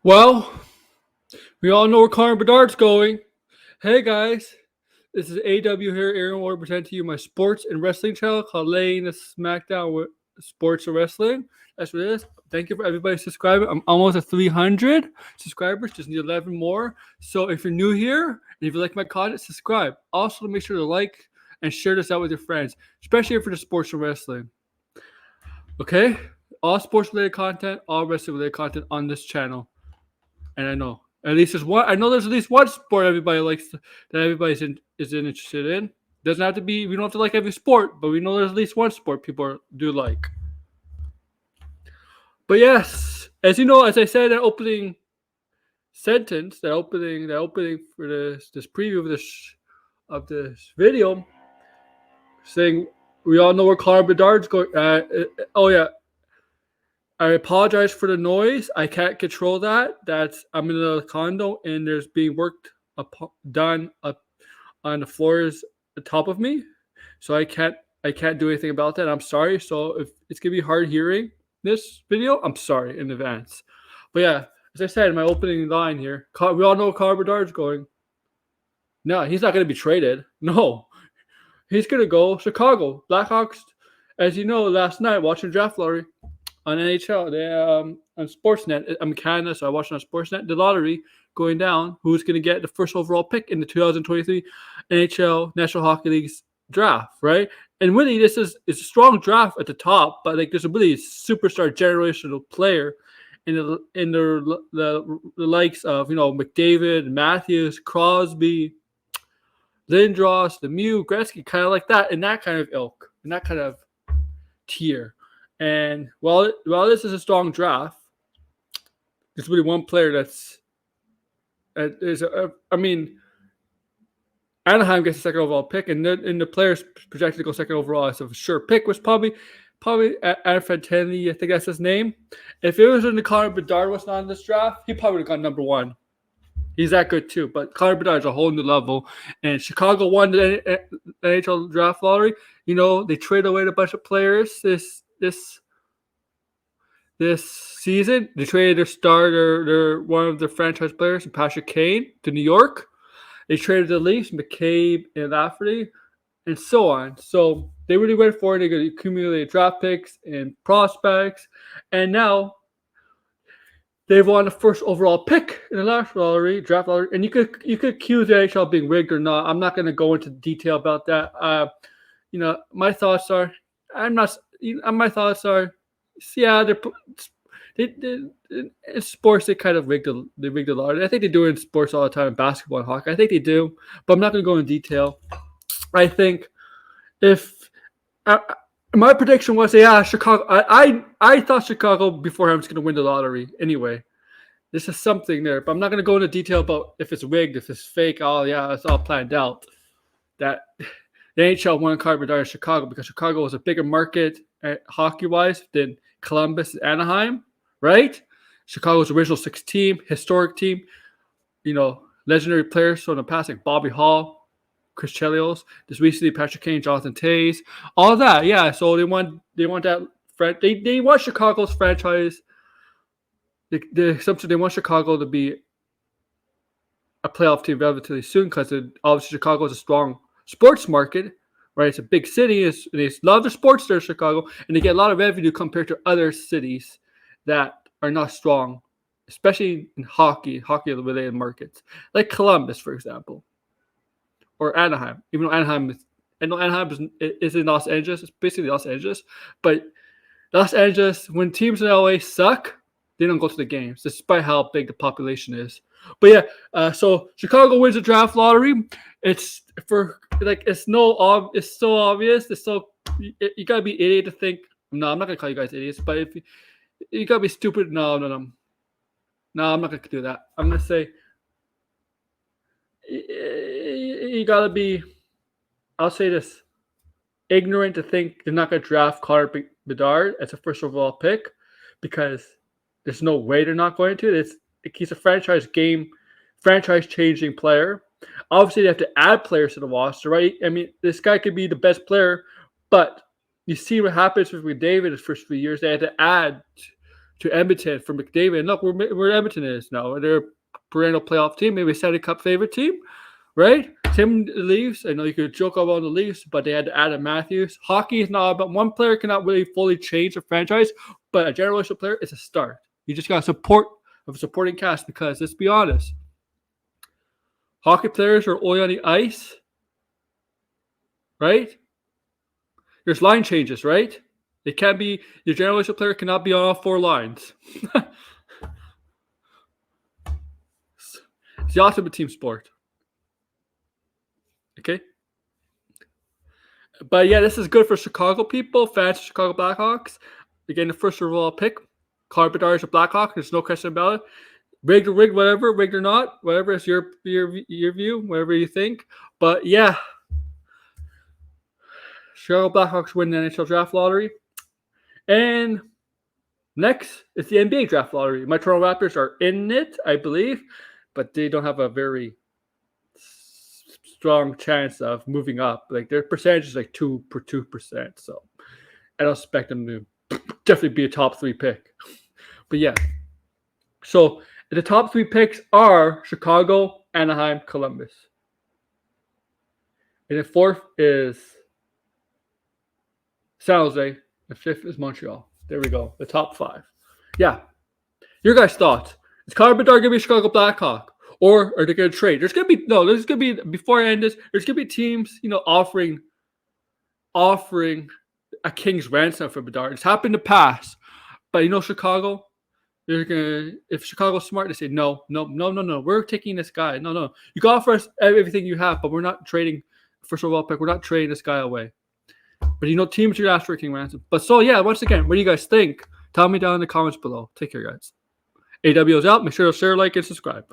Well, we all know where Conor Bedard's going. Hey guys, this is AW here, Aaron Ward, presenting to you my sports and wrestling channel called Laying the Smackdown with Sports and Wrestling. That's what it is. Thank you for everybody subscribing. I'm almost at 300 subscribers, just need 11 more. So if you're new here and if you like my content, subscribe. Also, make sure to like and share this out with your friends, especially for the sports and wrestling. Okay? All sports related content, all wrestling related content on this channel. And I know at least there's one. I know there's at least one sport everybody likes that everybody is interested in. Doesn't have to be. We don't have to like every sport, but we know there's at least one sport people do like. But yes, as you know, as I said in the opening sentence, the opening for this preview of this video, saying we all know where Conor Bedard's going. Oh yeah. I apologize for the noise. I can't control that. I'm in a condo and there's being work done up on the floors top of me, so I can't do anything about that. I'm sorry. So if it's gonna be hard hearing this video, I'm sorry in advance. But yeah, as I said in my opening line here, we all know where Conor Bedard's going. No, he's not gonna be traded. No, he's gonna go Chicago Blackhawks. As you know, last night watching draft lottery on NHL, on Sportsnet. I'm in Canada, so I watched on Sportsnet the lottery going down. Who's going to get the first overall pick in the 2023 NHL National Hockey League's draft, right? And really, this is a strong draft at the top, but like there's a really superstar generational player in the likes of McDavid, Matthews, Crosby, Lindros, Lemieux, Gretzky, kind of like that, in that kind of ilk, in that kind of tier. And while this is a strong draft, there's really one player Anaheim gets the second overall pick, and the players projected to go second overall. So a sure pick was probably Fantilli. I think that's his name. If it was in the Conor Bedard was not in this draft, he probably would have gone number one. He's that good too. But Conor Bedard is a whole new level. And Chicago won the NHL draft lottery. They traded away a bunch of players this season. They traded their starter, one of their franchise players, Patrick Kane, to New York. They traded the Leafs, McCabe and Lafferty, and so on. So they really went for it. They could accumulate draft picks and prospects, and now they've won the first overall pick in the last draft lottery. And you could accuse the NHL being rigged or not. I'm not going to go into detail about that. My thoughts are, yeah, in sports they kind of rigged the lottery. I think they do it in sports all the time, in basketball and hockey. I think they do, but I'm not going to go into detail. I think if my prediction was, Chicago. I thought Chicago beforehand was going to win the lottery anyway. This is something there, but I'm not going to go into detail about if it's rigged, if it's fake. Oh yeah, it's all planned out. That the NHL won Conor Bedard in Chicago because Chicago was a bigger market hockey-wise than Columbus and Anaheim, right? Chicago's original six team, historic team, legendary players from the past like Bobby Hall, Chris Chelios, just recently Patrick Kane, Jonathan Toews, all that. Yeah, so they want that. They want Chicago's franchise. They want Chicago to be a playoff team relatively soon because obviously Chicago is a strong sports market, right? It's a big city. They love the sports there in Chicago, and they get a lot of revenue compared to other cities that are not strong, especially in hockey-related markets, like Columbus, for example, or Anaheim. Even though Anaheim is in Los Angeles, it's basically Los Angeles, but Los Angeles, when teams in LA suck, they don't go to the games, despite how big the population is. But yeah, so Chicago wins the draft lottery. It's so obvious. You gotta be idiot to think. No, I'm not gonna call you guys idiots, but if you gotta be stupid, no, I'm not gonna do that. I'm gonna say you gotta be. I'll say this: ignorant to think they're not gonna draft Conor Bedard as a first overall pick because there's no way they're not going to. He's a franchise-changing player. Obviously, they have to add players to the roster, right? I mean, this guy could be the best player, but you see what happens with McDavid his first 3 years. They had to add to Edmonton for McDavid. And look, where Edmonton is now. They're a perennial playoff team, maybe a Stanley Cup favorite team, right? Tim Leafs. I know you could joke about the Leafs, but they had Adam Matthews. Hockey is not about one player cannot really fully change a franchise, but a generational player is a start. You just got support of a supporting cast because let's be honest, hockey players are only on the ice, right? There's line changes, right? It can't be your generational player cannot be on all 4 lines. It's the ultimate team sport. Okay. But yeah, this is good for Chicago people, fans of Chicago Blackhawks. Again, the first overall pick. Conor Bedard is a Blackhawk. There's no question about it. Rigged or rigged, whatever, rigged or not, whatever is your view, whatever you think. But yeah, Chicago Blackhawks win the NHL draft lottery. And next is the NBA draft lottery. My Toronto Raptors are in it, I believe, but they don't have a very strong chance of moving up. Like their percentage is like 2%. So I don't expect them to definitely be a top 3 pick. But yeah. So the top 3 picks are Chicago, Anaheim, Columbus. And the 4th is San Jose. The 5th is Montreal. There we go. The top 5. Yeah. Your guys' thoughts. Is Conor Bedard going to be a Chicago Blackhawk? Or are they going to trade? There's going to be, before I end this, there's going to be teams, offering a king's ransom for Bedard. It's happened in the past. But, Chicago, if Chicago's smart, they say, no. We're taking this guy. No. You can offer us everything you have, but we're not trading first overall pick. We're not trading this guy away. But, teams should ask for a king ransom. But so, yeah, once again, what do you guys think? Tell me down in the comments below. Take care, guys. AW's out. Make sure to share, like, and subscribe.